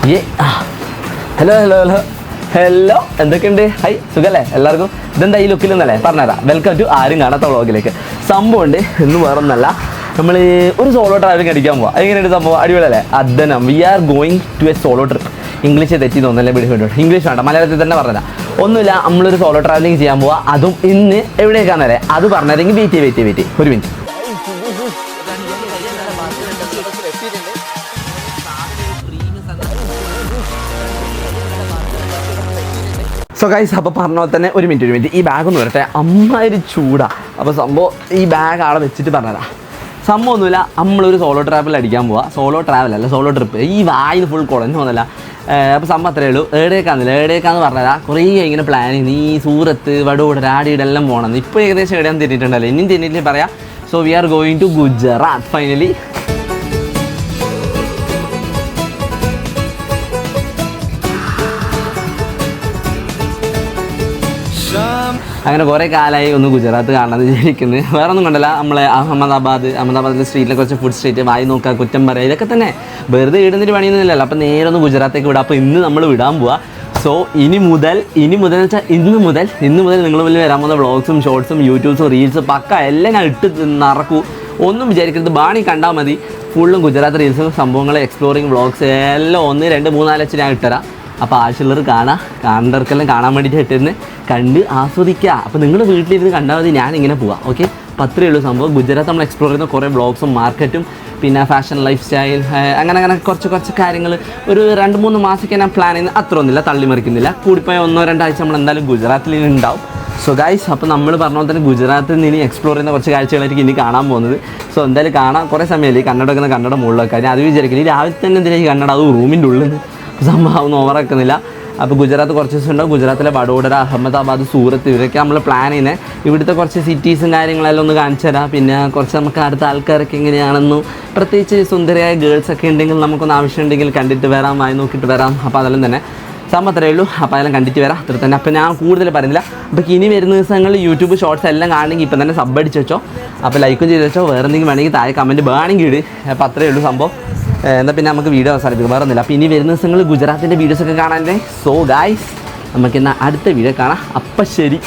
Hello hello hello hello, എന്തൊക്കെയുണ്ട്? High, സുഖല്ലേ എല്ലാവർക്കും? ഇതെന്താ ഈ ലുക്കിലൊന്നല്ലേ? പറഞ്ഞുതരാം. വെൽക്കം ടു ആരും കാണാത്ത വ്ളോഗിലേക്ക്. സംഭവമുണ്ട്, ഇന്ന് വേറൊന്നല്ല, നമ്മൾ ഒരു സോളോ ട്രാവലിംഗ് അടിക്കാൻ പോവാം. എങ്ങനെയുണ്ട് സംഭവം? അടിപൊളിയല്ലേ? അതന്നെ, we are going to a solo trip. English തെറ്റി തോന്നല്ലേ? ഇംഗ്ലീഷ് വേണ്ട, മലയാളത്തിൽ തന്നെ പറഞ്ഞുതരാം. ഒന്നുമില്ല, നമ്മളൊരു സോളോ ട്രാവലിംഗ് ചെയ്യാൻ പോവാം. അതും ഇന്ന് എവിടേക്കാണെന്നല്ലേ? അത് പറഞ്ഞതെങ്കിൽ വെയിറ്റ് ഒരു മിനിറ്റ്. സോ ഗൈസ്, അപ്പോൾ പറഞ്ഞ പോലെ തന്നെ ഒരു മിനിറ്റ് ഈ ബാഗ് ഒന്ന് വരട്ടെ. അമ്മാതിരി ചൂടാ. അപ്പോൾ സംഭവം ഈ ബാഗ് ആടെ വെച്ചിട്ട് പറഞ്ഞതാ. സംഭവം ഒന്നുമില്ല, നമ്മളൊരു സോളോ ട്രാവൽ അടിക്കാൻ പോവാം. സോളോ ട്രാവലല്ല, സോളോ ട്രിപ്പ്. ഈ വായിന് ഫുൾ കുളഞ്ഞു പോകുന്നില്ല. അപ്പോൾ സംഭവം അത്രയേ ഉള്ളൂ. ഏടേക്കാന്ന് പറഞ്ഞതാ. കുറേ ഇങ്ങനെ പ്ലാൻ ചെയ്യുന്നു. ഈ സൂറത്ത്, വടോട്, രാടിയിടെല്ലാം പോകണം. ഇപ്പോൾ ഏകദേശം എവിടെയാണ് തിരിയിട്ടുണ്ടല്ലോ, ഇനിയും തിരിഞ്ഞിട്ട് പറയാം. So we are going to Gujarat finally. അങ്ങനെ കുറേ കാലമായി ഒന്ന് ഗുജറാത്ത് കാണാമെന്ന് വിചാരിക്കുന്നത്. വേറെ ഒന്നും കണ്ടല്ല, നമ്മളെ അഹമ്മദാബാദിലെ സ്ട്രീറ്റിലെ കുറച്ച് ഫുഡ് സ്ട്രീറ്റ് വായി നോക്കുക, കുറ്റം പറയുക, ഇതൊക്കെ തന്നെ. വെറുതെ ഇടുന്നൊരു പണിയൊന്നുമില്ലല്ലോ. അപ്പോൾ നേരെ ഒന്ന് ഗുജറാത്തേക്ക് വിടാം. അപ്പോൾ ഇന്ന് നമ്മൾ വിടാൻ പോവാം. സോ ഇനി മുതൽ വെച്ചാൽ ഇന്ന് മുതൽ നിങ്ങൾ മുന്നിൽ വരാൻ പോകുന്ന വ്ളോഗ്സും ഷോർട്സും യൂട്യൂബ്സും റീൽസും പക്ക എല്ലാം ഞാൻ ഇട്ട് നടക്കൂ. ഒന്നും വിചാരിക്കരുത്, ബാണി കണ്ടാൽ മതി. ഫുള്ളും ഗുജറാത്ത് റീൽസും സംഭവങ്ങൾ, എക്സ്പ്ലോറിങ് വ്ളോഗ്സ് എല്ലാം 1, 2, 3, 4 വെച്ച് ഞാൻ ഇട്ടുതരാം. അപ്പോൾ ആവശ്യമുള്ളവർ കാണേണ്ടവർക്കെല്ലാം കാണാൻ വേണ്ടിയിട്ട് ഇട്ടിരുന്ന് കണ്ട് ആസ്വദിക്കുക. അപ്പോൾ നിങ്ങൾ വീട്ടിലിരുന്ന് കണ്ടാൽ മതി, ഞാനിങ്ങനെ പോവാം. ഓക്കെ, അപ്പോൾ അത്രയേ ഉള്ളൂ സംഭവം. ഗുജറാത്ത് നമ്മൾ എക്സ്പ്ലോർ ചെയ്യുന്ന കുറേ വ്ളോഗ്സും മാർക്കറ്റും പിന്നെ ഫാഷൻ ലൈഫ് സ്റ്റൈൽ അങ്ങനെ കുറച്ച് കാര്യങ്ങൾ ഒരു 2-3 മാസമൊക്കെ ഞാൻ പ്ലാൻ ചെയ്യുന്നത്. അത്ര ഒന്നുമില്ല, തള്ളിമറിക്കുന്നില്ല. കൂടിപ്പോയ 1-2 ആഴ്ച നമ്മൾ എന്തായാലും ഗുജറാത്തിൽ ഉണ്ടാവും. സോ ഗൈസ്, അപ്പോൾ നമ്മൾ പറഞ്ഞ പോലെ തന്നെ ഗുജറാത്തിൽ നിന്ന് ഇനി എക്സ്പ്ലോർ ചെയ്യുന്ന കുറച്ച് കാഴ്ചകളായിരിക്കും ഇനി കാണാൻ പോകുന്നത്. സോ എന്തായാലും കാണാം. കുറേ സമയമല്ലേ കന്നഡ വെക്കുന്ന കന്നഡ മുകളിലൊക്കെ. ഞാൻ അത് വിചാരിക്കില്ല, രാവിലെ തന്നെ എന്തിനാണ് കന്നഡ, അത് റൂമിൻ്റെ ഉള്ളിൽ നിന്ന് സംഭവം ഓവറാക്കുന്നില്ല. അപ്പോൾ ഗുജറാത്ത് കുറച്ച് ദിവസം ഉണ്ടാവും. ഗുജറാത്തിലെ വഡോദര, അഹമ്മദാബാദ്, സൂറത്ത്, ഇവരൊക്കെ നമ്മൾ പ്ലാൻ ചെയ്യുന്നത്. ഇവിടുത്തെ കുറച്ച് സിറ്റീസും കാര്യങ്ങളെല്ലാം ഒന്ന് കാണിച്ചു തരാം. പിന്നെ കുറച്ച് നമുക്ക് അടുത്ത ആൾക്കാരൊക്കെ എങ്ങനെയാണെന്നും, പ്രത്യേകിച്ച് സുന്ദരിയായ ഗേൾസൊക്കെ ഉണ്ടെങ്കിൽ നമുക്കൊന്ന് ആവശ്യമുണ്ടെങ്കിൽ കണ്ടിട്ട് വരാം, വായി നോക്കിയിട്ട് വരാം. അപ്പോൾ അതെല്ലാം തന്നെ സംഭവം അത്രയേ ഉള്ളൂ. അപ്പോൾ അതെല്ലാം കണ്ടിട്ട് വരാം, അത്ര തന്നെ. അപ്പോൾ ഞാൻ കൂടുതൽ പറയുന്നില്ല. അപ്പോൾ ഇനി വരുന്ന ദിവസങ്ങളിൽ യൂട്യൂബ് ഷോർട്സ് എല്ലാം കാണണമെങ്കിൽ ഇപ്പം തന്നെ സബ് അടിച്ച് വെച്ചോ. അപ്പോൾ ലൈക്കും ചെയ്ത് വെച്ചോ. വേറെ എന്തെങ്കിലും വേണമെങ്കിൽ താഴെ കമൻറ്റ് വേണമെങ്കിൽ ഇട്. അപ്പോൾ അത്രയേ ഉള്ളൂ സംഭവം. എന്നാൽ പിന്നെ നമുക്ക് വീഡിയോ അവസാനിപ്പിക്കും, വേറെ ഒന്നുമില്ല. അപ്പോൾ ഇനി വരുന്ന ദിവസങ്ങളിൽ ഗുജറാത്തിൻ്റെ വീഡിയോസൊക്കെ കാണാനേ. സോ ഗായ്സ്, നമുക്കെന്നാൽ അടുത്ത വീഡിയോ കാണാം. അപ്പം ശരി.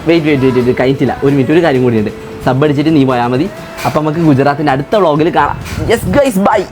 വെയിറ്റ് കഴിഞ്ഞിട്ടില്ല, ഒരു മിനിറ്റ്, ഒരു കാര്യം കൂടിയുണ്ട്. സബ് അടിച്ചിട്ട് നീ പോയാൽ മതി. അപ്പോൾ നമുക്ക് ഗുജറാത്തിൻ്റെ അടുത്ത വ്ളോഗിൽ കാണാം. Yes guys, by.